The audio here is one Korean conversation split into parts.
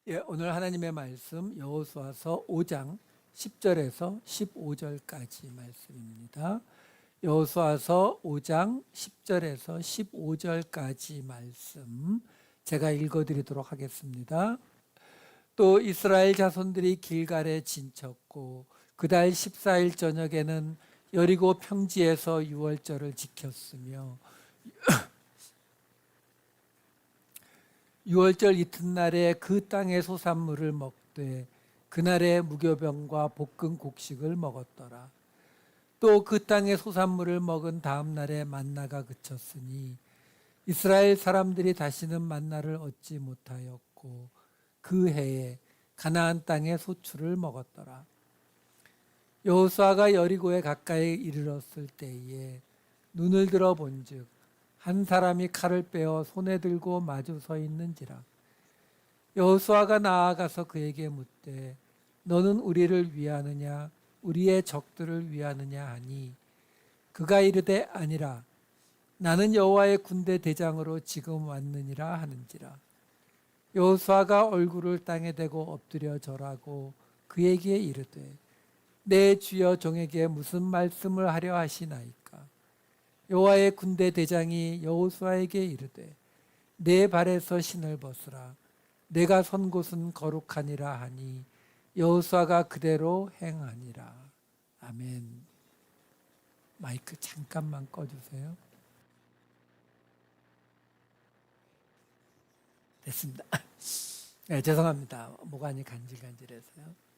오늘 하나님의 말씀 여호수아서 5장 10절에서 15절까지 말씀입니다. 여호수아서 5장 10절에서 15절까지 말씀 제가 읽어드리도록 하겠습니다. 또 이스라엘 자손들이 길갈에 진쳤고 그달 14일 저녁에는 여리고 평지에서 유월절을 지켰으며 유월절 이튿날에 그 땅의 소산물을 먹되 그날에 무교병과 볶은 곡식을 먹었더라. 또 그 땅의 소산물을 먹은 다음 날에 만나가 그쳤으니 이스라엘 사람들이 다시는 만나를 얻지 못하였고 그 해에 가나안 땅의 소출을 먹었더라. 여호수아가 여리고에 가까이 이르렀을 때에 눈을 들어 본즉 한 사람이 칼을 빼어 손에 들고 마주 서 있는지라. 여호수아가 나아가서 그에게 묻되 너는 우리를 위하느냐 우리의 적들을 위하느냐 하니 그가 이르되 아니라 나는 여호와의 군대 대장으로 지금 왔느니라 하는지라. 여호수아가 얼굴을 땅에 대고 엎드려 절하고 그에게 이르되 내 주여 종에게 무슨 말씀을 하려 하시나이까. 여호와의 군대 대장이 여호수아에게 이르되 내 발에서 신을 벗으라. 내가 선 곳은 거룩하니라 하니 여호수아가 그대로 행하니라. 아멘. 마이크 잠깐만 꺼주세요. 됐습니다. 네, 죄송합니다. 목안이 간질간질해서요.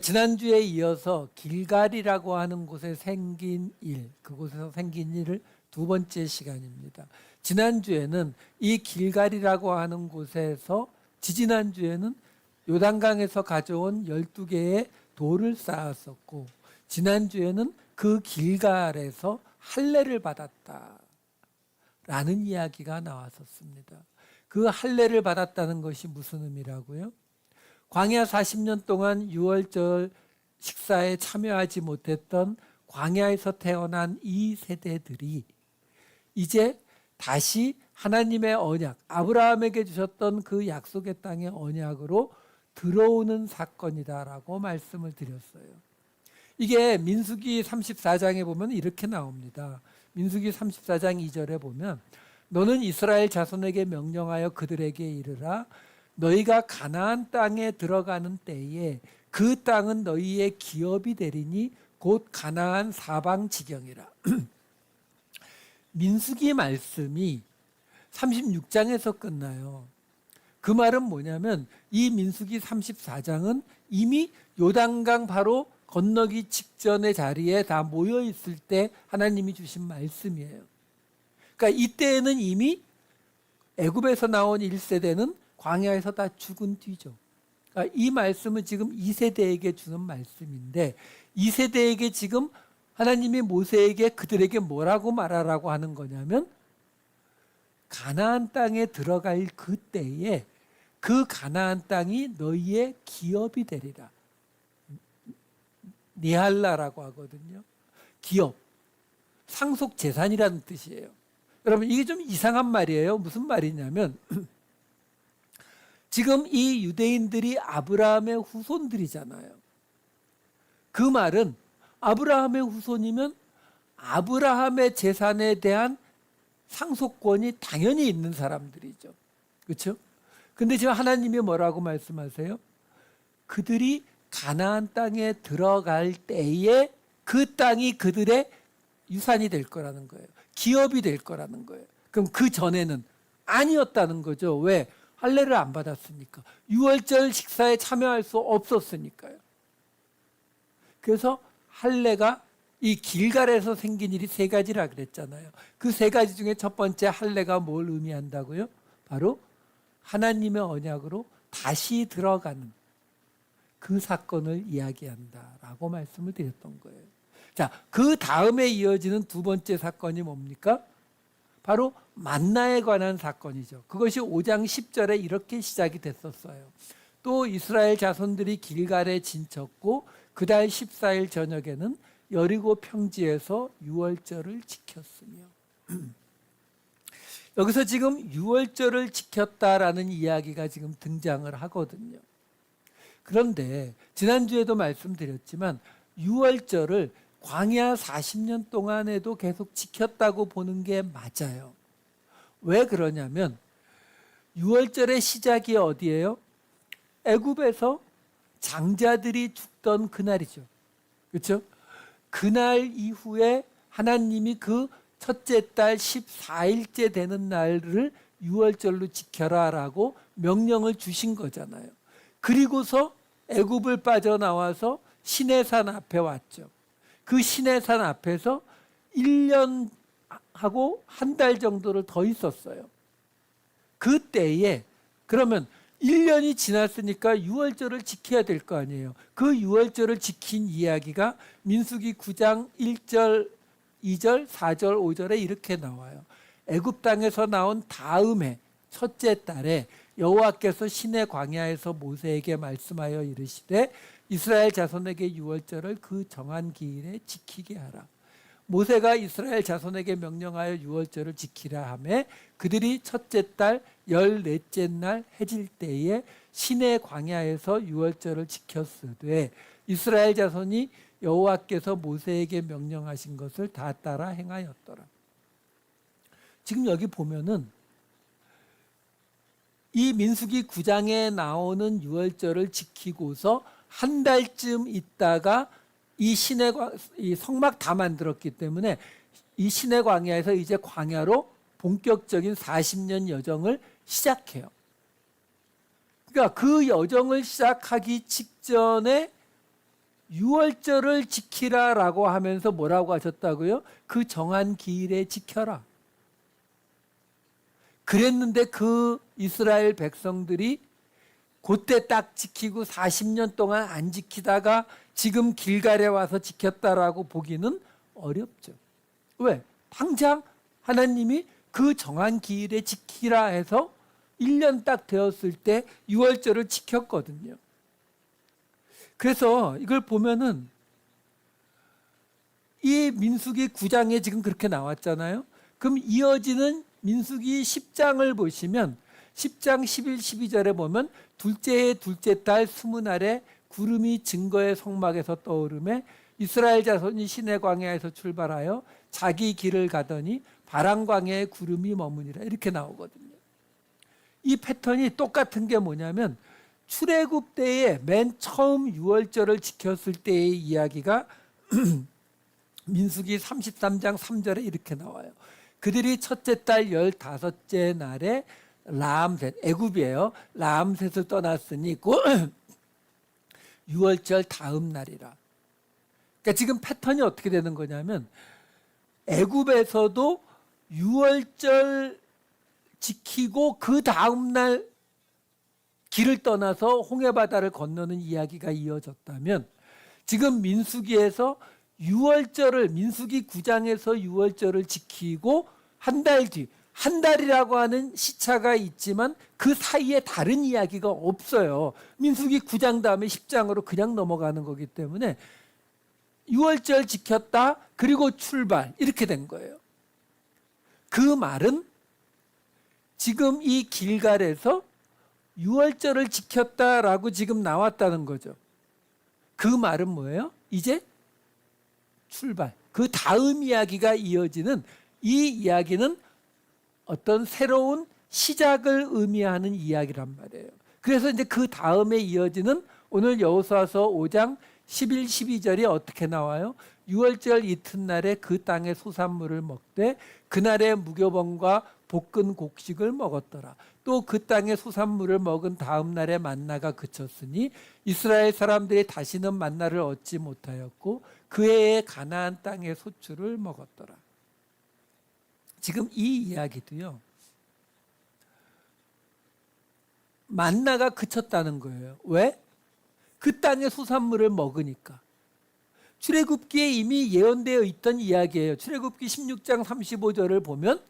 지난주에 이어서 길갈이라고 하는 곳에 생긴 일, 그곳에서 생긴 일을 두 번째 시간입니다. 지난주에는 이 길갈이라고 하는 곳에서 지지난주에는 요단강에서 가져온 12개의 돌을 쌓았었고 지난주에는 그 길갈에서 할례를 받았다라는 이야기가 나왔었습니다. 그 할례를 받았다는 것이 무슨 의미라고요? 광야 40년 동안 유월절 식사에 참여하지 못했던 광야에서 태어난 이 세대들이 이제 다시 하나님의 언약, 아브라함에게 주셨던 그 약속의 땅의 언약으로 들어오는 사건이다라고 말씀을 드렸어요. 이게 민수기 34장에 보면 이렇게 나옵니다. 민수기 34장 2절에 보면 너는 이스라엘 자손에게 명령하여 그들에게 이르라. 너희가 가나안 땅에 들어가는 때에 그 땅은 너희의 기업이 되리니 곧 가나안 사방 지경이라. 민수기 말씀이 36장에서 끝나요. 그 말은 뭐냐면 이 민수기 34장은 이미 요단강 바로 건너기 직전의 자리에 다 모여 있을 때 하나님이 주신 말씀이에요. 그러니까 이때에는 이미 애굽에서 나온 1세대는 광야에서 다 죽은 뒤죠. 그러니까 이 말씀은 지금 2세대에게 주는 말씀인데 2세대에게 지금 하나님이 모세에게 그들에게 뭐라고 말하라고 하는 거냐면 가나안 땅에 들어갈 그때에 그 가나안 땅이 너희의 기업이 되리라. 니할라라고 하거든요. 기업, 상속 재산이라는 뜻이에요. 여러분 이게 좀 이상한 말이에요. 무슨 말이냐면 지금 이 유대인들이 아브라함의 후손들이잖아요. 그 말은 아브라함의 후손이면 아브라함의 재산에 대한 상속권이 당연히 있는 사람들이죠. 그렇죠? 근데 지금 하나님이 뭐라고 말씀하세요? 그들이 가나안 땅에 들어갈 때에 그 땅이 그들의 유산이 될 거라는 거예요. 기업이 될 거라는 거예요. 그럼 그 전에는 아니었다는 거죠. 왜? 할례를 안 받았으니까. 유월절 식사에 참여할 수 없었으니까요. 그래서 할례가 이 길갈에서 생긴 일이 세 가지라 그랬잖아요. 그 세 가지 중에 첫 번째 할례가 뭘 의미한다고요? 바로 하나님의 언약으로 다시 들어가는 그 사건을 이야기한다라고 말씀을 드렸던 거예요. 자, 그 다음에 이어지는 두 번째 사건이 뭡니까? 바로 만나에 관한 사건이죠. 그것이 5장 10절에 이렇게 시작이 됐었어요. 또 이스라엘 자손들이 길갈에 진쳤고 그달 14일 저녁에는 여리고 평지에서 유월절을 지켰으며 여기서 지금 유월절을 지켰다라는 이야기가 지금 등장을 하거든요. 그런데 지난주에도 말씀드렸지만 유월절을 광야 40년 동안에도 계속 지켰다고 보는 게 맞아요. 왜 그러냐면 유월절의 시작이 어디예요? 애굽에서 장자들이 죽던 그날이죠. 그렇죠? 그날 이후에 하나님이 그 첫째 달 14일째 되는 날을 유월절로 지켜라라고 명령을 주신 거잖아요. 그리고서 애굽을 빠져나와서 시내산 앞에 왔죠. 그 시내산 앞에서 1년하고 한 달 정도를 더 있었어요. 그때에 그러면 1년이 지났으니까 유월절을 지켜야 될 거 아니에요. 그 유월절을 지킨 이야기가 민수기 9장 1절, 2절, 4절, 5절에 이렇게 나와요. 애굽 땅에서 나온 다음에 첫째 달에 여호와께서 시내 광야에서 모세에게 말씀하여 이르시되 이스라엘 자손에게 유월절을 그 정한 기일에 지키게 하라. 모세가 이스라엘 자손에게 명령하여 유월절을 지키라 하매 그들이 첫째 달 14째 날 해질 때에 시내 광야에서 유월절을 지켰으되 이스라엘 자손이 여호와께서 모세에게 명령하신 것을 다 따라 행하였더라. 지금 여기 보면은 이 민수기 9장에 나오는 유월절을 지키고서 한 달쯤 있다가 이 성막 다 만들었기 때문에 이 시내 광야에서 이제 광야로 본격적인 40년 여정을 시작해요. 그러니까 그 여정을 시작하기 직전에 유월절을 지키라라고 하면서 뭐라고 하셨다고요? 그 정한 기일에 지켜라. 그랬는데 그 이스라엘 백성들이 그때 딱 지키고 40년 동안 안 지키다가 지금 길갈에 와서 지켰다라고 보기는 어렵죠. 왜? 당장 하나님이 그 정한 기일에 지키라 해서 1년 딱 되었을 때 유월절을 지켰거든요. 그래서 이걸 보면은 이 민수기 9장에 지금 그렇게 나왔잖아요. 그럼 이어지는 민수기 10장을 보시면 10장 11, 12절에 보면 둘째 해 둘째 달 20날에 구름이 증거의 성막에서 떠오르매 이스라엘 자손이 시내 광야에서 출발하여 자기 길을 가더니 바람 광야에 구름이 머무니라 이렇게 나오거든요. 이 패턴이 똑같은 게 뭐냐면 출애굽 때에 맨 처음 유월절을 지켰을 때의 이야기가 민수기 33장 3절에 이렇게 나와요. 그들이 첫째 달 15째 날에 라암셋, 애굽이에요. 라암셋을 떠났으니 유월절 다음 날이라. 그러니까 지금 패턴이 어떻게 되는 거냐면 애굽에서도 유월절 지키고 그 다음 날 길을 떠나서 홍해바다를 건너는 이야기가 이어졌다면 지금 민수기에서 유월절을 민수기 9장에서 유월절을 지키고 한 달 뒤, 한 달이라고 하는 시차가 있지만 그 사이에 다른 이야기가 없어요. 민수기 9장 다음에 10장으로 그냥 넘어가는 거기 때문에 유월절 지켰다 그리고 출발 이렇게 된 거예요. 그 말은 지금 이 길갈에서 유월절을 지켰다라고 지금 나왔다는 거죠. 그 말은 뭐예요? 이제 출발. 그 다음 이야기가 이어지는 이 이야기는 어떤 새로운 시작을 의미하는 이야기란 말이에요. 그래서 이제 그 다음에 이어지는 오늘 여호수아서 5장 11, 12절이 어떻게 나와요? 유월절 이튿날에 그 땅의 소산물을 먹되 그날에 무교병과 볶은 곡식을 먹었더라. 또 그 땅의 소산물을 먹은 다음 날에 만나가 그쳤으니 이스라엘 사람들이 다시는 만나를 얻지 못하였고 그 해에 가나안 땅의 소출을 먹었더라. 지금 이 이야기도요. 만나가 그쳤다는 거예요. 왜? 그 땅의 소산물을 먹으니까. 출애굽기에 이미 예언되어 있던 이야기예요. 출애굽기 16장 35절을 보면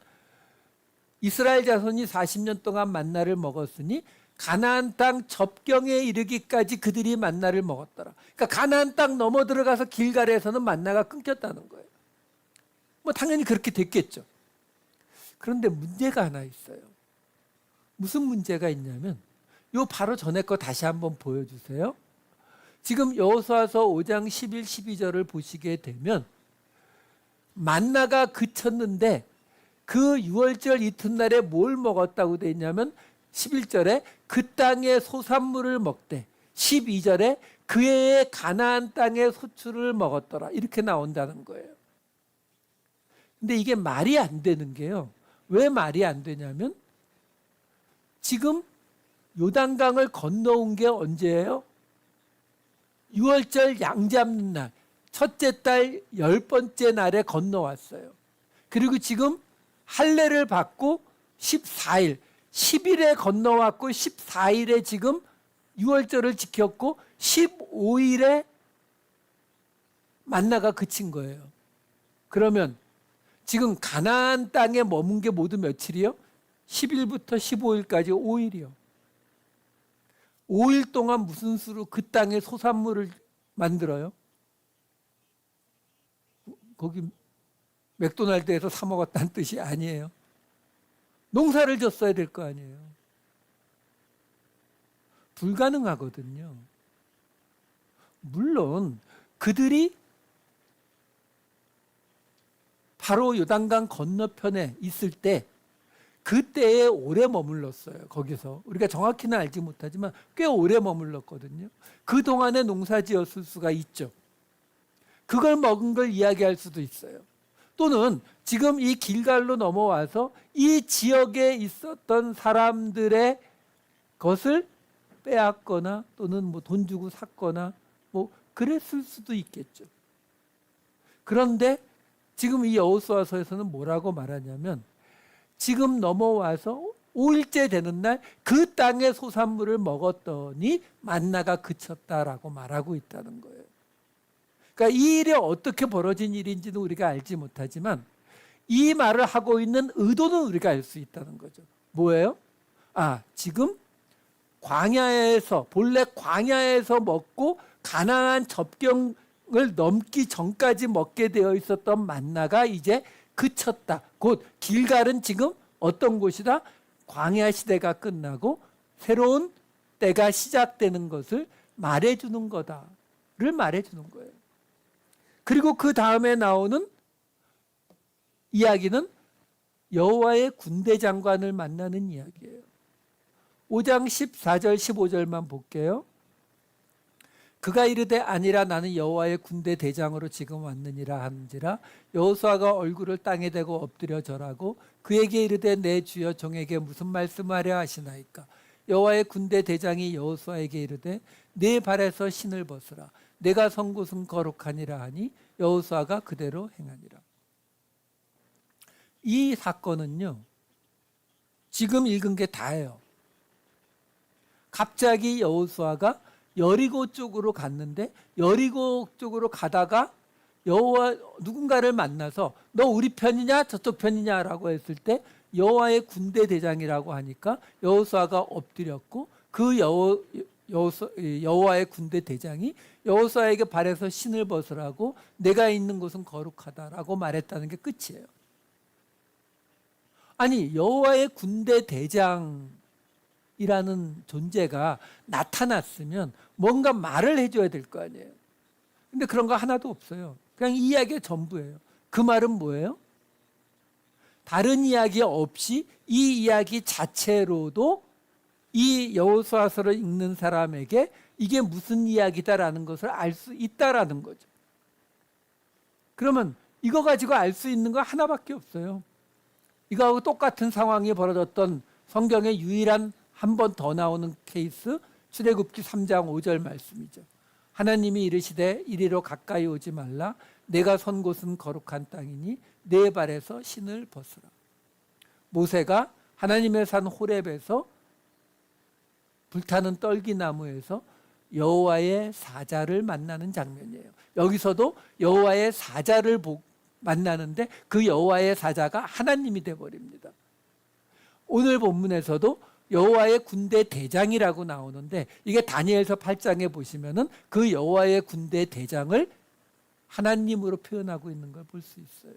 이스라엘 자손이 40년 동안 만나를 먹었으니 가나안 땅 접경에 이르기까지 그들이 만나를 먹었더라. 그러니까 가나안 땅 넘어 들어가서 길갈에서는 만나가 끊겼다는 거예요. 뭐 당연히 그렇게 됐겠죠. 그런데 문제가 하나 있어요. 무슨 문제가 있냐면 요 바로 전에 거 다시 한번 보여주세요. 지금 여호수아서 5장 11, 12절을 보시게 되면 만나가 그쳤는데 그 유월절 이튿날에 뭘 먹었다고 되어 있냐면 11절에 그 땅의 소산물을 먹되 12절에 그 해의 가나안 땅의 소출을 먹었더라 이렇게 나온다는 거예요. 근데 이게 말이 안 되는 게요. 왜 말이 안 되냐면 지금 요단강을 건너온 게 언제예요? 6월절 양 잡는 날, 첫째 달 10번째 날에 건너왔어요. 그리고 지금 할례를 받고 14일, 10일에 건너왔고 14일에 지금 6월절을 지켰고 15일에 만나가 그친 거예요. 그러면 지금 가나안 땅에 머문 게 모두 며칠이요? 10일부터 15일까지 5일이요. 5일 동안 무슨 수로 그 땅의 소산물을 만들어요? 거기 맥도날드에서 사 먹었다는 뜻이 아니에요. 농사를 졌어야 될 거 아니에요. 불가능하거든요. 물론 그들이 바로 요단강 건너편에 있을 때 그때에 오래 머물렀어요. 거기서 우리가 정확히는 알지 못하지만 꽤 오래 머물렀거든요. 그동안에 농사 지었을 수가 있죠. 그걸 먹은 걸 이야기할 수도 있어요. 또는 지금 이 길갈로 넘어와서 이 지역에 있었던 사람들의 것을 빼앗거나 또는 뭐 돈 주고 샀거나 뭐 그랬을 수도 있겠죠. 그런데 지금 이 여호수아서에서는 뭐라고 말하냐면 지금 넘어와서 5일째 되는 날 그 땅의 소산물을 먹었더니 만나가 그쳤다라고 말하고 있다는 거예요. 그러니까 이 일이 어떻게 벌어진 일인지는 우리가 알지 못하지만 이 말을 하고 있는 의도는 우리가 알 수 있다는 거죠. 뭐예요? 지금 광야에서 본래 광야에서 먹고 가나안 접경을 넘기 전까지 먹게 되어 있었던 만나가 이제 그쳤다. 곧 길갈은 지금 어떤 곳이다? 광야 시대가 끝나고 새로운 때가 시작되는 것을 말해주는 거다를 말해주는 거예요. 그리고 그 다음에 나오는 이야기는 여호와의 군대 장관을 만나는 이야기예요. 5장 14절 15절만 볼게요. 그가 이르되 아니라 나는 여호와의 군대 대장으로 지금 왔느니라 하는지라. 여호수아가 얼굴을 땅에 대고 엎드려 절하고 그에게 이르되 내 주여 종에게 무슨 말씀하려 하시나이까. 여호와의 군대 대장이 여호수아에게 이르되 내 발에서 신을 벗으라. 내가 선 곳은 거룩하니라 하니 여호수아가 그대로 행하니라. 이 사건은요, 지금 읽은 게 다예요. 갑자기 여호수아가 여리고 쪽으로 갔는데 여리고 쪽으로 가다가 여호와 누군가를 만나서 너 우리 편이냐 저쪽 편이냐라고 했을 때 여호와의 군대 대장이라고 하니까 여호수아가 엎드렸고 그 여호와의 군대 대장이 여호수아에게 발에서 신을 벗으라고 내가 있는 곳은 거룩하다라고 말했다는 게 끝이에요. 아니 여호와의 군대 대장 이라는 존재가 나타났으면 뭔가 말을 해줘야 될 거 아니에요. 근데 그런 거 하나도 없어요. 그냥 이야기의 전부예요. 그 말은 뭐예요? 다른 이야기 없이 이 이야기 자체로도 이 여호수아서를 읽는 사람에게 이게 무슨 이야기다라는 것을 알 수 있다라는 거죠. 그러면 이거 가지고 알 수 있는 거 하나밖에 없어요. 이거하고 똑같은 상황이 벌어졌던 성경의 유일한 한 번 더 나오는 케이스 출애굽기 3장 5절 말씀이죠. 하나님이 이르시되 이리로 가까이 오지 말라. 내가 선 곳은 거룩한 땅이니 내 발에서 신을 벗으라. 모세가 하나님의 산 호렙에서 불타는 떨기나무에서 여호와의 사자를 만나는 장면이에요. 여기서도 여호와의 사자를 만나는데 그 여호와의 사자가 하나님이 되어버립니다. 오늘 본문에서도 여호와의 군대 대장이라고 나오는데 이게 다니엘서 8장에 보시면은 그 여호와의 군대 대장을 하나님으로 표현하고 있는 걸 볼 수 있어요.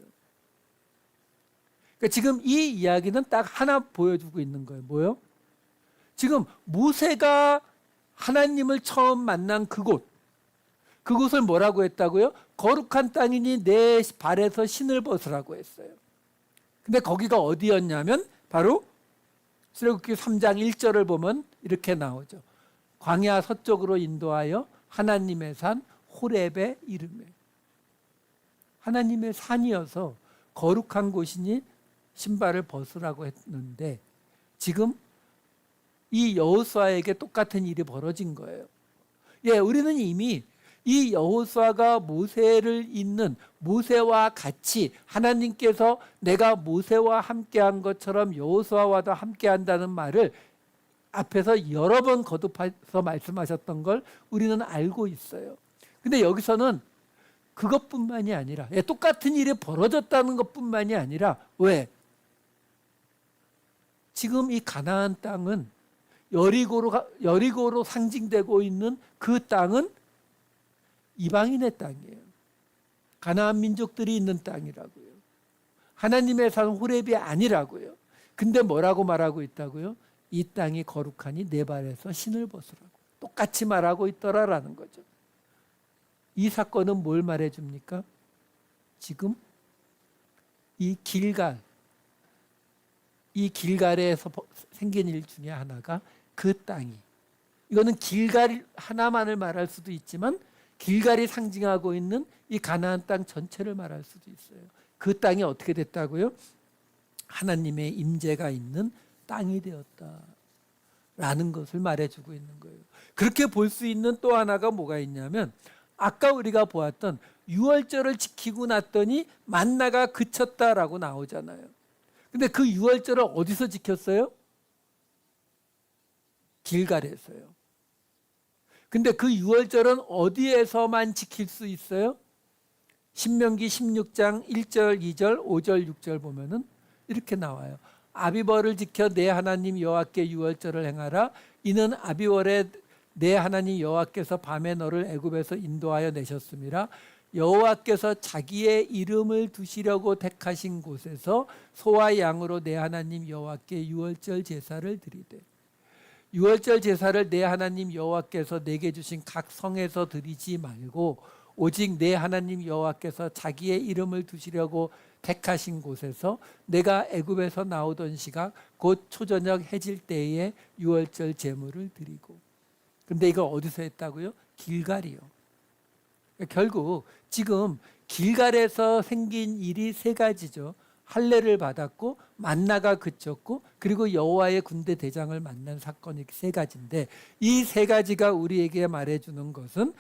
그러니까 지금 이 이야기는 딱 하나 보여주고 있는 거예요. 뭐요? 지금 모세가 하나님을 처음 만난 그곳을 뭐라고 했다고요? 거룩한 땅이니 내 발에서 신을 벗으라고 했어요. 근데 거기가 어디였냐면 바로 출애굽기 3장 1절을 보면 이렇게 나오죠. 광야 서쪽으로 인도하여 하나님의 산 호렙에 이르매. 하나님의 산이어서 거룩한 곳이니 신발을 벗으라고 했는데 지금 이 여호수아에게 똑같은 일이 벌어진 거예요. 예, 우리는 이미 이 여호수아가 모세를 잇는 모세와 같이 하나님께서 내가 모세와 함께한 것처럼 여호수아와도 함께한다는 말을 앞에서 여러 번 거듭해서 말씀하셨던 걸 우리는 알고 있어요. 근데 여기서는 그것뿐만이 아니라 똑같은 일이 벌어졌다는 것뿐만이 아니라 왜? 지금 이 가나안 땅은 여리고로 상징되고 있는 그 땅은 이방인의 땅이에요. 가나안 민족들이 있는 땅이라고요. 하나님의 산 호렙이 아니라고요. 근데 뭐라고 말하고 있다고요? 이 땅이 거룩하니 내 발에서 신을 벗으라고. 똑같이 말하고 있더라라는 거죠. 이 사건은 뭘 말해줍니까? 지금 이 길갈에서 생긴 일 중에 하나가 그 땅이, 이거는 길갈 하나만을 말할 수도 있지만 길갈이 상징하고 있는 이 가나안 땅 전체를 말할 수도 있어요. 그 땅이 어떻게 됐다고요? 하나님의 임재가 있는 땅이 되었다라는 것을 말해주고 있는 거예요. 그렇게 볼 수 있는 또 하나가 뭐가 있냐면 아까 우리가 보았던 유월절을 지키고 났더니 만나가 그쳤다라고 나오잖아요. 근데 그 유월절을 어디서 지켰어요? 길갈에서요. 근데 그 유월절은 어디에서만 지킬 수 있어요? 신명기 16장 1절, 2절, 5절, 6절 보면은 이렇게 나와요. 아비벌을 지켜 내 하나님 여호와께 유월절을 행하라. 이는 아비월에 내 하나님 여호와께서 밤에 너를 애굽에서 인도하여 내셨음이라. 여호와께서 자기의 이름을 두시려고 택하신 곳에서 소와 양으로 내 하나님 여호와께 유월절 제사를 드리되, 유월절 제사를 내 하나님 여호와께서 내게 주신 각 성에서 드리지 말고 오직 내 하나님 여호와께서 자기의 이름을 두시려고 택하신 곳에서 내가 애굽에서 나오던 시각 곧 초저녁 해질 때에 유월절 제물을 드리고. 근데 이거 어디서 했다고요? 길갈이요. 결국 지금 길갈에서 생긴 일이 세 가지죠. 할례를 받았고 만나가 그쳤고 그리고 여호와의 군대 대장을 만난 사건이 세 가지인데 이 세 가지가 우리에게 말해주는 것은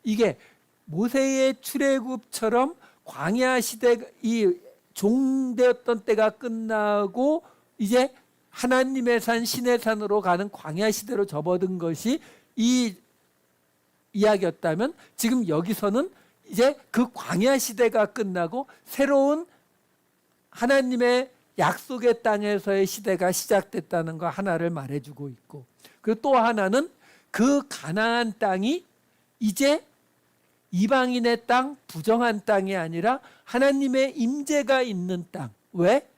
이게 모세의 출애굽처럼 광야 시대 이 종되었던 때가 끝나고 이제 하나님의 산 신의 산으로 가는 광야 시대로 접어든 것이 이 이야기였다면 지금 여기서는 이제 그 광야 시대가 끝나고 새로운 하나님의 약속의 땅에서의 시대가 시작됐다는 거 하나를 말해주고 있고, 그리고 또 하나는 그 가나안 땅이 이제 이방인의 땅, 부정한 땅이 아니라 하나님의 임재가 있는 땅. 왜?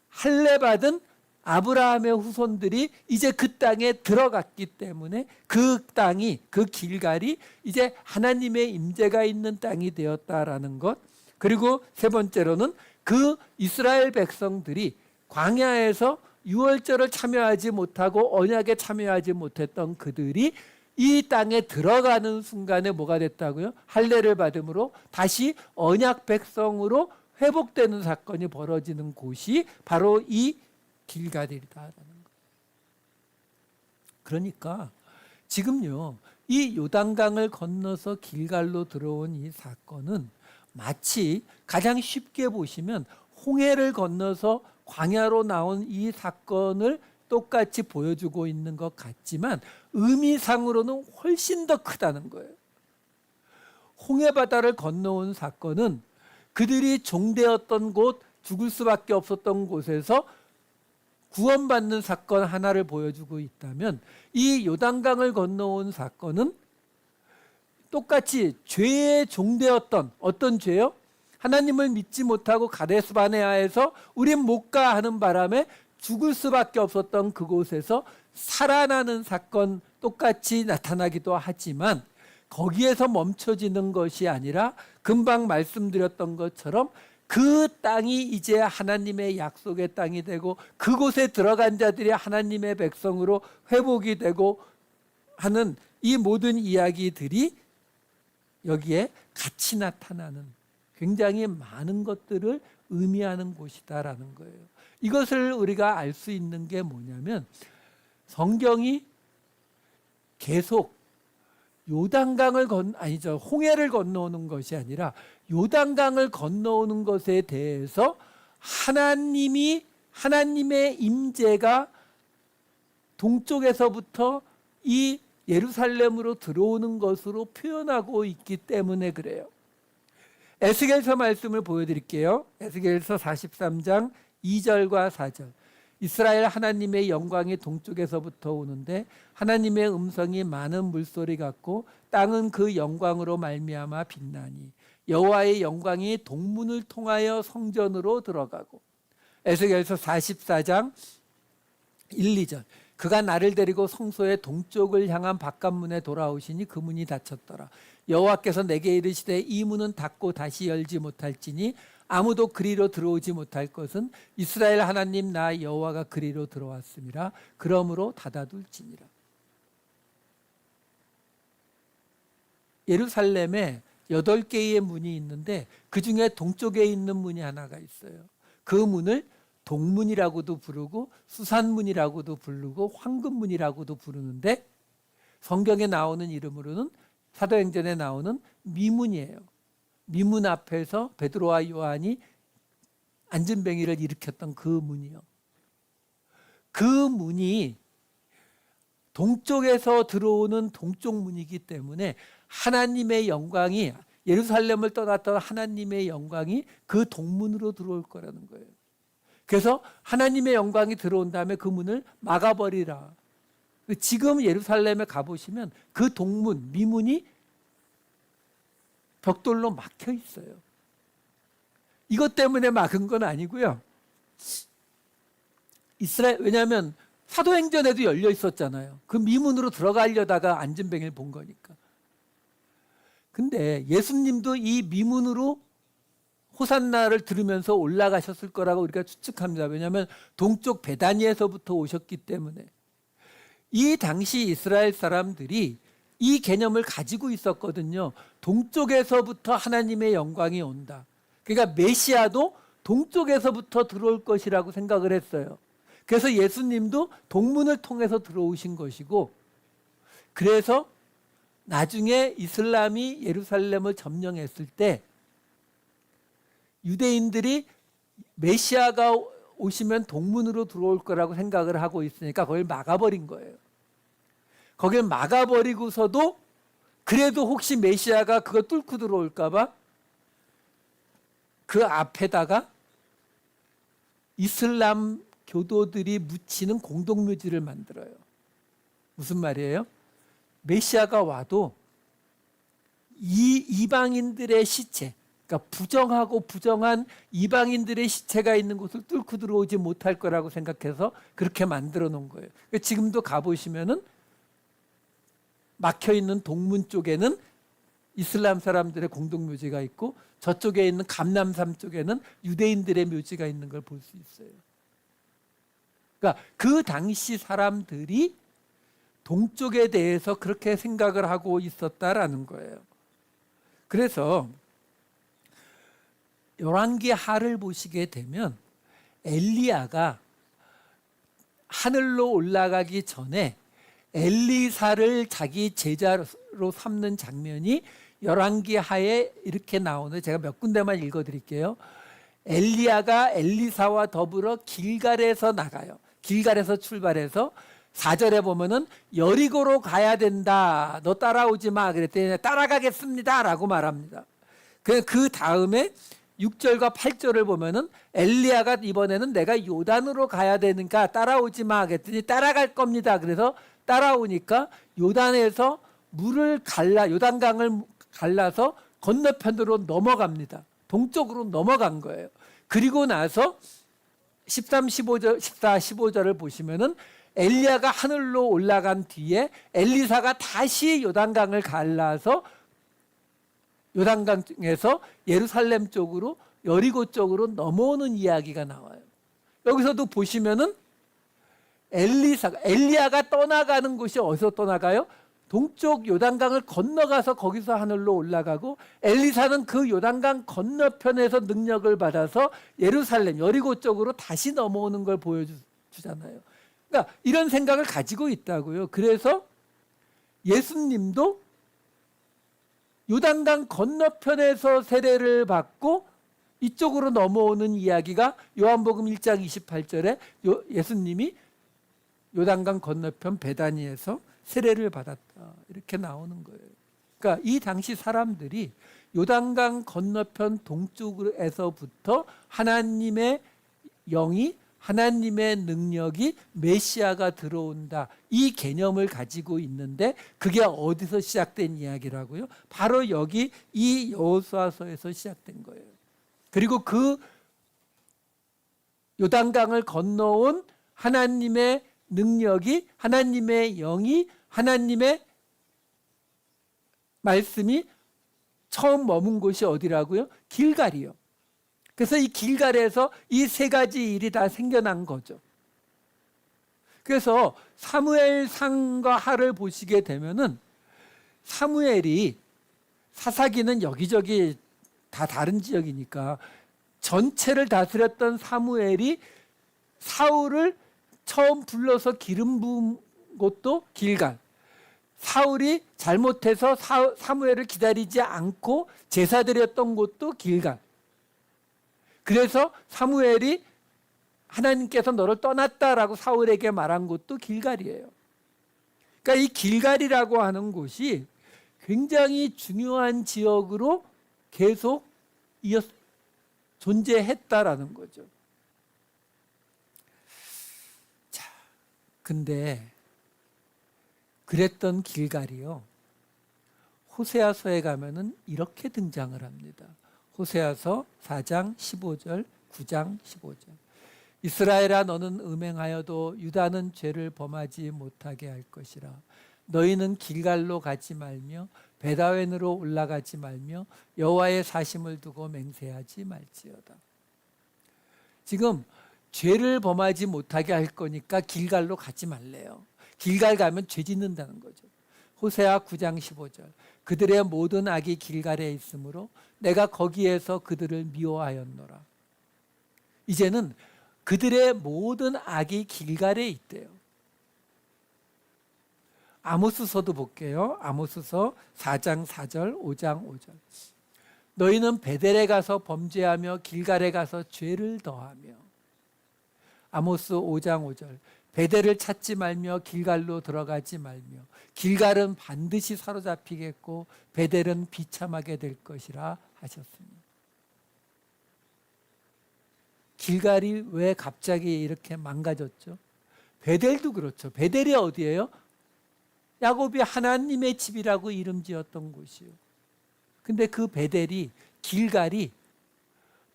할례 받은 아브라함의 후손들이 이제 그 땅에 들어갔기 때문에 그 땅이, 그 길갈이 이제 하나님의 임재가 있는 땅이 되었다라는 것. 그리고 세 번째로는 그 이스라엘 백성들이 광야에서 유월절을 참여하지 못하고 언약에 참여하지 못했던 그들이 이 땅에 들어가는 순간에 뭐가 됐다고요? 할례를 받음으로 다시 언약 백성으로 회복되는 사건이 벌어지는 곳이 바로 이 길갈이다라는 거예요. 그러니까 지금요, 이 요단강을 건너서 길갈로 들어온 이 사건은 마치 가장 쉽게 보시면 홍해를 건너서 광야로 나온 이 사건을 똑같이 보여주고 있는 것 같지만 의미상으로는 훨씬 더 크다는 거예요. 홍해 바다를 건너온 사건은 그들이 종되었던 곳, 죽을 수밖에 없었던 곳에서 구원받는 사건 하나를 보여주고 있다면 이 요단강을 건너온 사건은 똑같이 죄에 종되었던 어떤 죄요? 하나님을 믿지 못하고 가데스 바네아에서 우린 못 가 하는 바람에 죽을 수밖에 없었던 그곳에서 살아나는 사건 똑같이 나타나기도 하지만 거기에서 멈춰지는 것이 아니라 금방 말씀드렸던 것처럼 그 땅이 이제 하나님의 약속의 땅이 되고 그곳에 들어간 자들이 하나님의 백성으로 회복이 되고 하는 이 모든 이야기들이 여기에 같이 나타나는 굉장히 많은 것들을 의미하는 곳이다라는 거예요. 이것을 우리가 알 수 있는 게 뭐냐면 성경이 계속 요단강을 홍해를 건너오는 것이 아니라 요단강을 건너오는 것에 대해서 하나님의 임재가 동쪽에서부터 이 예루살렘으로 들어오는 것으로 표현하고 있기 때문에 그래요. 에스겔서 말씀을 보여드릴게요. 에스겔서 43장 2절과 4절. 이스라엘 하나님의 영광이 동쪽에서부터 오는데 하나님의 음성이 많은 물소리 같고 땅은 그 영광으로 말미암아 빛나니 여호와의 영광이 동문을 통하여 성전으로 들어가고. 에스겔서 44장 1, 2절. 그가 나를 데리고 성소의 동쪽을 향한 바깥문에 돌아오시니 그 문이 닫혔더라. 여호와께서 내게 이르시되 이 문은 닫고 다시 열지 못할지니 아무도 그리로 들어오지 못할 것은 이스라엘 하나님 나 여호와가 그리로 들어왔음이라. 그러므로 닫아둘지니라. 예루살렘에 8개의 문이 있는데 그중에 동쪽에 있는 문이 하나가 있어요. 그 문을 동문이라고도 부르고 수산문이라고도 부르고 황금문이라고도 부르는데 성경에 나오는 이름으로는 사도행전에 나오는 미문이에요. 미문 앞에서 베드로와 요한이 안진뱅이를 일으켰던 그 문이요. 그 문이 동쪽에서 들어오는 동쪽 문이기 때문에 하나님의 영광이 예루살렘을 떠났던 하나님의 영광이 그 동문으로 들어올 거라는 거예요. 그래서 하나님의 영광이 들어온 다음에 그 문을 막아버리라. 지금 예루살렘에 가보시면 그 동문, 미문이 벽돌로 막혀 있어요. 이것 때문에 막은 건 아니고요. 왜냐하면 사도행전에도 열려 있었잖아요. 그 미문으로 들어가려다가 안진뱅이를 본 거니까. 근데 예수님도 이 미문으로 호산나를 들으면서 올라가셨을 거라고 우리가 추측합니다. 왜냐하면 동쪽 베다니에서부터 오셨기 때문에. 이 당시 이스라엘 사람들이 이 개념을 가지고 있었거든요. 동쪽에서부터 하나님의 영광이 온다. 그러니까 메시아도 동쪽에서부터 들어올 것이라고 생각을 했어요. 그래서 예수님도 동문을 통해서 들어오신 것이고, 그래서 나중에 이슬람이 예루살렘을 점령했을 때 유대인들이 메시아가 오시면 동문으로 들어올 거라고 생각을 하고 있으니까 그걸 막아버린 거예요. 거길 막아버리고서도 그래도 혹시 메시아가 그거 뚫고 들어올까 봐 그 앞에다가 이슬람 교도들이 묻히는 공동묘지를 만들어요. 무슨 말이에요? 메시아가 와도 이 이방인들의 시체, 그러니까 부정하고 부정한 이방인들의 시체가 있는 곳을 뚫고 들어오지 못할 거라고 생각해서 그렇게 만들어 놓은 거예요. 지금도 가보시면은 막혀 있는 동문 쪽에는 이슬람 사람들의 공동묘지가 있고 저쪽에 있는 감람산 쪽에는 유대인들의 묘지가 있는 걸 볼 수 있어요. 그러니까 그 당시 사람들이 동쪽에 대해서 그렇게 생각을 하고 있었다라는 거예요. 그래서 열왕기하를 보시게 되면 엘리야가 하늘로 올라가기 전에 엘리사를 자기 제자로 삼는 장면이 열왕기하에 이렇게 나오는데 제가 몇 군데만 읽어드릴게요. 엘리야가 엘리사와 더불어 길갈에서 나가요. 길갈에서 출발해서 4절에 보면은 여리고로 가야 된다. 너 따라오지 마. 그랬더니 따라가겠습니다. 라고 말합니다. 그 다음에 6절과 8절을 보면은 엘리야가 이번에는 내가 요단으로 가야 되니까 따라오지 마. 그랬더니 따라갈 겁니다. 그래서 따라오니까 요단에서 요단강을 갈라서 건너편으로 넘어갑니다. 동쪽으로 넘어간 거예요. 그리고 나서 13, 15절, 14, 15절을 보시면은 엘리야가 하늘로 올라간 뒤에 엘리사가 다시 요단강을 갈라서 요단강에서 예루살렘 쪽으로 여리고 쪽으로 넘어오는 이야기가 나와요. 여기서도 보시면은 엘리야가 떠나가는 곳이 어디서 떠나가요? 동쪽 요단강을 건너가서 거기서 하늘로 올라가고, 엘리사는 그 요단강 건너편에서 능력을 받아서 예루살렘 여리고 쪽으로 다시 넘어오는 걸 보여주잖아요. 그러니까 이런 생각을 가지고 있다고요. 그래서 예수님도 요단강 건너편에서 세례를 받고 이쪽으로 넘어오는 이야기가 요한복음 1장 28절에 예수님이 요단강 건너편 베다니에서 세례를 받았다, 이렇게 나오는 거예요. 그러니까 이 당시 사람들이 요단강 건너편 동쪽에서부터 하나님의 영이, 하나님의 능력이, 메시아가 들어온다, 이 개념을 가지고 있는데, 그게 어디서 시작된 이야기라고요? 바로 여기 이 여호수아서에서 시작된 거예요. 그리고 그 요단강을 건너온 하나님의 능력이, 하나님의 영이, 하나님의 말씀이 처음 머문 곳이 어디라고요? 길갈이요. 그래서 이 길갈에서 이 세 가지 일이 다 생겨난 거죠. 그래서 사무엘상과 하를 보시게 되면은 사무엘이, 사사기는 여기저기 다 다른 지역이니까 전체를 다스렸던 사무엘이 사울을 처음 불러서 기름 부은 곳도 길갈, 사울이 잘못해서 사무엘을 기다리지 않고 제사 드렸던 곳도 길갈. 그래서 사무엘이 하나님께서 너를 떠났다라고 사울에게 말한 곳도 길갈이에요. 그러니까 이 길갈이라고 하는 곳이 굉장히 중요한 지역으로 계속 존재했다라는 거죠. 자, 근데 그랬던 길갈이요, 호세아서에 가면은 이렇게 등장을 합니다. 호세아서 4장 15절, 9장 15절. 이스라엘아, 너는 음행하여도 유다는 죄를 범하지 못하게 할 것이라. 너희는 길갈로 가지 말며 베다웬으로 올라가지 말며 여호와의 사심을 두고 맹세하지 말지어다. 지금 죄를 범하지 못하게 할 거니까 길갈로 가지 말래요. 길갈 가면 죄 짓는다는 거죠. 호세아 9장 15절. 그들의 모든 악이 길갈에 있으므로 내가 거기에서 그들을 미워하였노라. 이제는 그들의 모든 악이 길갈에 있대요. 아모스서도 볼게요. 아모스서 4장 4절, 5장 5절. 너희는 베델에 가서 범죄하며 길갈에 가서 죄를 더하며. 아모스 5장 5절. 베델을 찾지 말며 길갈로 들어가지 말며 길갈은 반드시 사로잡히겠고 베델은 비참하게 될 것이라 하셨습니다. 길갈이 왜 갑자기 이렇게 망가졌죠? 베델도 그렇죠. 베델이 어디예요? 야곱이 하나님의 집이라고 이름 지었던 곳이요. 근데 그 베델이, 길갈이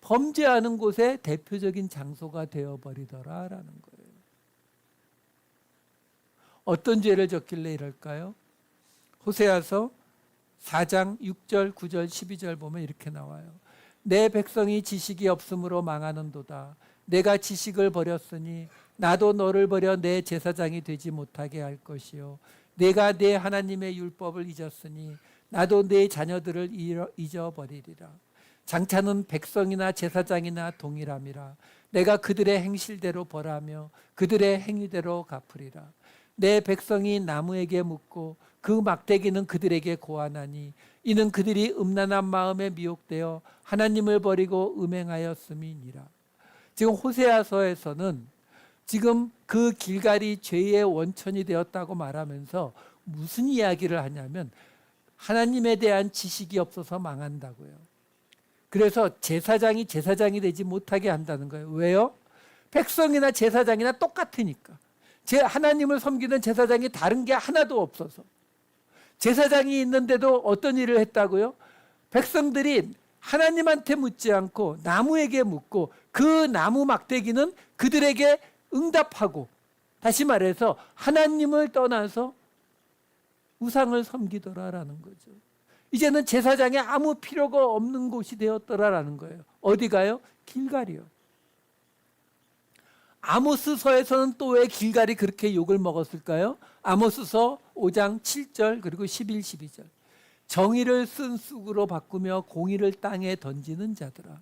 범죄하는 곳의 대표적인 장소가 되어버리더라라는 거예요. 어떤 죄를 졌길래 이럴까요? 호세아서 4장 6절, 9절, 12절 보면 이렇게 나와요. 내 백성이 지식이 없으므로 망하는도다. 내가 지식을 버렸으니 나도 너를 버려 내 제사장이 되지 못하게 할 것이요. 내가 내 하나님의 율법을 잊었으니 나도 내 자녀들을 잊어버리리라. 장차는 백성이나 제사장이나 동일함이라. 내가 그들의 행실대로 벌하며 그들의 행위대로 갚으리라. 내 백성이 나무에게 묻고 그 막대기는 그들에게 고하나니 이는 그들이 음란한 마음에 미혹되어 하나님을 버리고 음행하였음이니라. 지금 호세아서에서는 지금 그 길갈이 죄의 원천이 되었다고 말하면서 무슨 이야기를 하냐면 하나님에 대한 지식이 없어서 망한다고요. 그래서 제사장이 되지 못하게 한다는 거예요. 왜요? 백성이나 제사장이나 똑같으니까. 하나님을 섬기는 제사장이 다른 게 하나도 없어서. 제사장이 있는데도 어떤 일을 했다고요? 백성들이 하나님한테 묻지 않고 나무에게 묻고 그 나무 막대기는 그들에게 응답하고, 다시 말해서 하나님을 떠나서 우상을 섬기더라라는 거죠. 이제는 제사장에 아무 필요가 없는 곳이 되었더라라는 거예요. 어디가요? 길갈이요. 아모스서에서는 또 왜 길갈이 그렇게 욕을 먹었을까요? 아모스서 5장 7절 그리고 11, 12절. 정의를 쓴 쑥으로 바꾸며 공의를 땅에 던지는 자들아,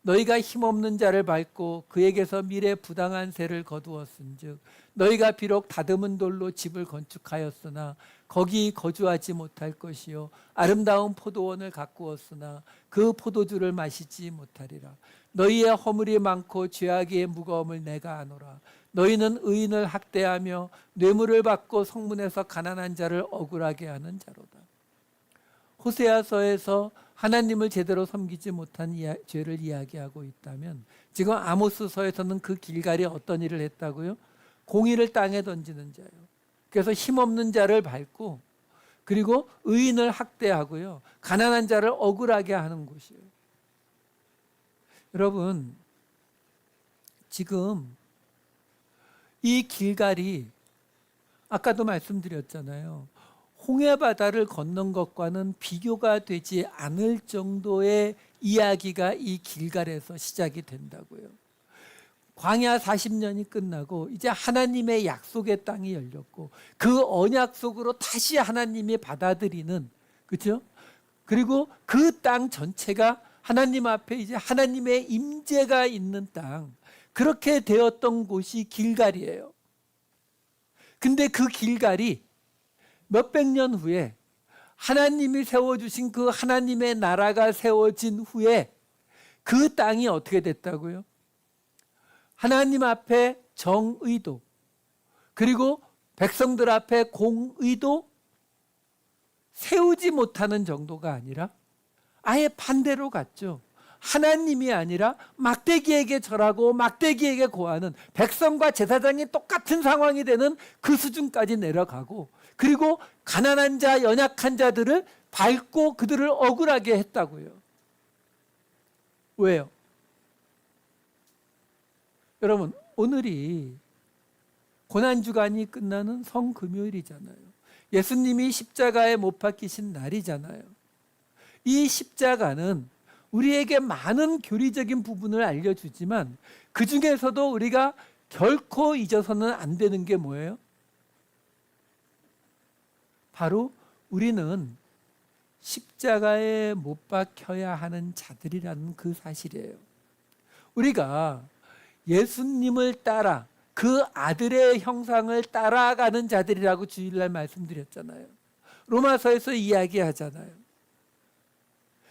너희가 힘없는 자를 밟고 그에게서 미래 부당한 세를 거두었은즉 너희가 비록 다듬은 돌로 집을 건축하였으나 거기 거주하지 못할 것이요 아름다운 포도원을 가꾸었으나 그 포도주를 마시지 못하리라. 너희의 허물이 많고 죄악의 무거움을 내가 아노라. 너희는 의인을 학대하며 뇌물을 받고 성문에서 가난한 자를 억울하게 하는 자로다. 호세아서에서 하나님을 제대로 섬기지 못한 죄를 이야기하고 있다면, 지금 아모스서에서는 그 길갈이 어떤 일을 했다고요? 공의를 땅에 던지는 자예요. 그래서 힘없는 자를 밟고, 그리고 의인을 학대하고요, 가난한 자를 억울하게 하는 곳이에요. 여러분, 지금 이 길갈이 아까도 말씀드렸잖아요. 홍해바다를 건넌 것과는 비교가 되지 않을 정도의 이야기가 이 길갈에서 시작이 된다고요. 광야 40년이 끝나고 이제 하나님의 약속의 땅이 열렸고 그 언약 속으로 다시 하나님이 받아들이는, 그렇죠? 그리고 그 땅 전체가 하나님 앞에 이제 하나님의 임재가 있는 땅, 그렇게 되었던 곳이 길갈이에요. 근데 그 길갈이 몇백 년 후에 하나님이 세워주신 그 하나님의 나라가 세워진 후에 그 땅이 어떻게 됐다고요? 하나님 앞에 정의도, 그리고 백성들 앞에 공의도 세우지 못하는 정도가 아니라 아예 반대로 갔죠. 하나님이 아니라 막대기에게 절하고 막대기에게 고하는, 백성과 제사장이 똑같은 상황이 되는 그 수준까지 내려가고, 그리고 가난한 자, 연약한 자들을 밟고 그들을 억울하게 했다고요. 왜요? 여러분, 오늘이 고난주간이 끝나는 성금요일이잖아요. 예수님이 십자가에 못 박히신 날이잖아요. 이 십자가는 우리에게 많은 교리적인 부분을 알려주지만 그 중에서도 우리가 결코 잊어서는 안 되는 게 뭐예요? 바로 우리는 십자가에 못 박혀야 하는 자들이라는 그 사실이에요. 우리가 예수님을 따라 그 아들의 형상을 따라가는 자들이라고 주일날 말씀드렸잖아요. 로마서에서 이야기하잖아요.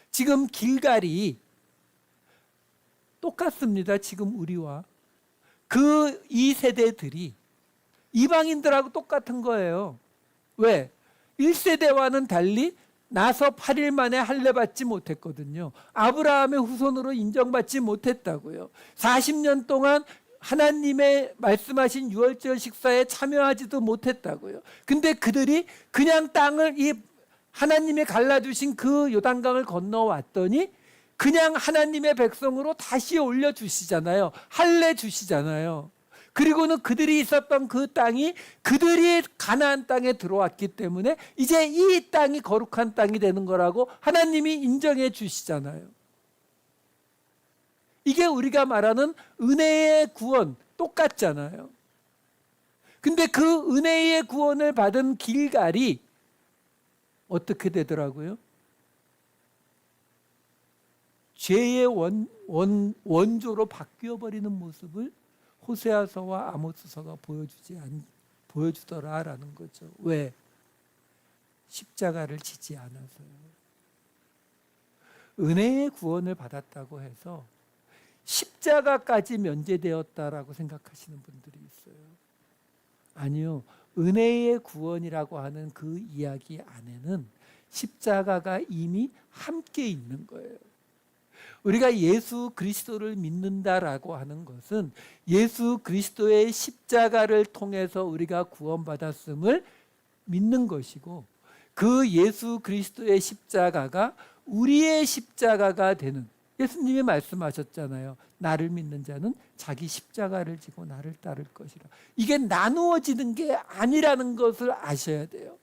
지금 길갈이 똑같습니다. 지금 우리와 그 이 세대들이 이방인들하고 똑같은 거예요. 왜? 1세대와는 달리 나서 8일 만에 할례 받지 못했거든요. 아브라함의 후손으로 인정받지 못했다고요. 40년 동안 하나님의 말씀하신 유월절 식사에 참여하지도 못했다고요. 근데 그들이 그냥 땅을, 이 하나님이 갈라주신 그 요단강을 건너왔더니 그냥 하나님의 백성으로 다시 올려주시잖아요. 할례 주시잖아요. 그리고는 그들이 있었던 그 땅이 그들이 가나안 땅에 들어왔기 때문에 이제 이 땅이 거룩한 땅이 되는 거라고 하나님이 인정해 주시잖아요. 이게 우리가 말하는 은혜의 구원, 똑같잖아요. 근데 그 은혜의 구원을 받은 길갈이 어떻게 되더라고요? 죄의 원조로 바뀌어버리는 모습을 호세아서와 아모스서가 보여주더라라는 거죠. 왜? 십자가를 지지 않아서요. 은혜의 구원을 받았다고 해서 십자가까지 면제되었다라고 생각하시는 분들이 있어요. 아니요. 은혜의 구원이라고 하는 그 이야기 안에는 십자가가 이미 함께 있는 거예요. 우리가 예수 그리스도를 믿는다라고 하는 것은 예수 그리스도의 십자가를 통해서 우리가 구원받았음을 믿는 것이고, 그 예수 그리스도의 십자가가 우리의 십자가가 되는, 예수님이 말씀하셨잖아요. 나를 믿는 자는 자기 십자가를 지고 나를 따를 것이라. 이게 나누어지는 게 아니라는 것을 아셔야 돼요.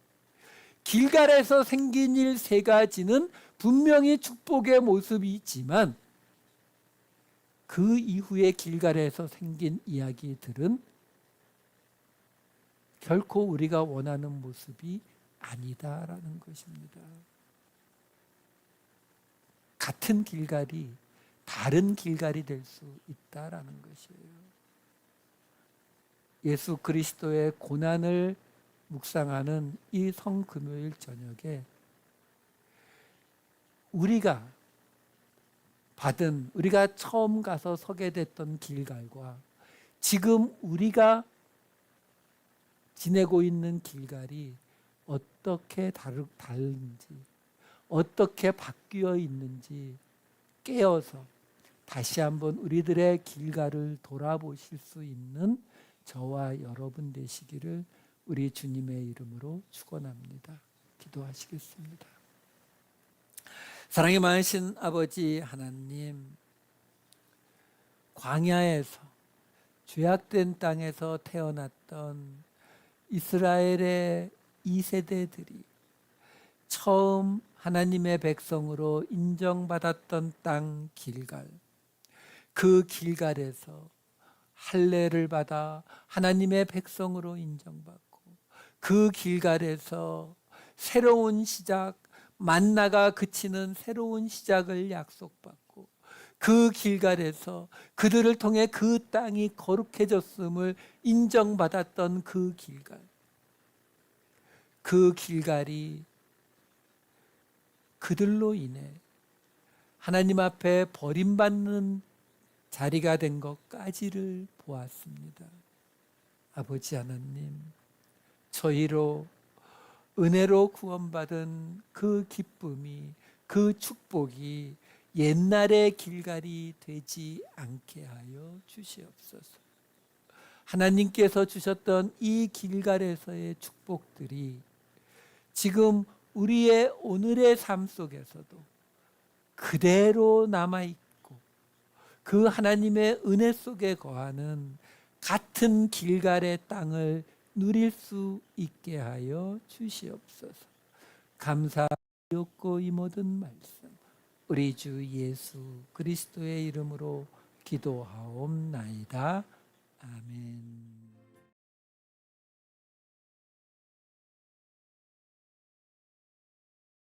길갈에서 생긴 일 세 가지는 분명히 축복의 모습이 있지만 그 이후에 길갈에서 생긴 이야기들은 결코 우리가 원하는 모습이 아니다라는 것입니다. 같은 길갈이 다른 길갈이 될 수 있다라는 것이에요. 예수 그리스도의 고난을 묵상하는 이 성금요일 저녁에 우리가 처음 가서 서게 됐던 길갈과 지금 우리가 지내고 있는 길갈이 어떻게 다른지, 어떻게 바뀌어 있는지 깨어서 다시 한번 우리들의 길갈을 돌아보실 수 있는 저와 여러분 되시기를 우리 주님의 이름으로 축원합니다. 기도하시겠습니다. 사랑이 많으신 아버지 하나님, 광야에서 죄악된 땅에서 태어났던 이스라엘의 2세대들이 처음 하나님의 백성으로 인정받았던 땅 길갈, 그 길갈에서 할례를 받아 하나님의 백성으로 인정받고 그 길갈에서 새로운 시작, 만나가 그치는 새로운 시작을 약속받고 그 길갈에서 그들을 통해 그 땅이 거룩해졌음을 인정받았던 그 길갈, 그 길갈이 그들로 인해 하나님 앞에 버림받는 자리가 된 것까지를 보았습니다. 아버지 하나님, 저희로 은혜로 구원받은 그 기쁨이, 그 축복이 옛날의 길갈이 되지 않게 하여 주시옵소서. 하나님께서 주셨던 이 길갈에서의 축복들이 지금 우리의 오늘의 삶 속에서도 그대로 남아있고 그 하나님의 은혜 속에 거하는 같은 길갈의 땅을 누릴 수 있게 하여 주시옵소서. 감사하였고 이 모든 말씀 우리 주 예수 그리스도의 이름으로 기도하옵나이다. 아멘.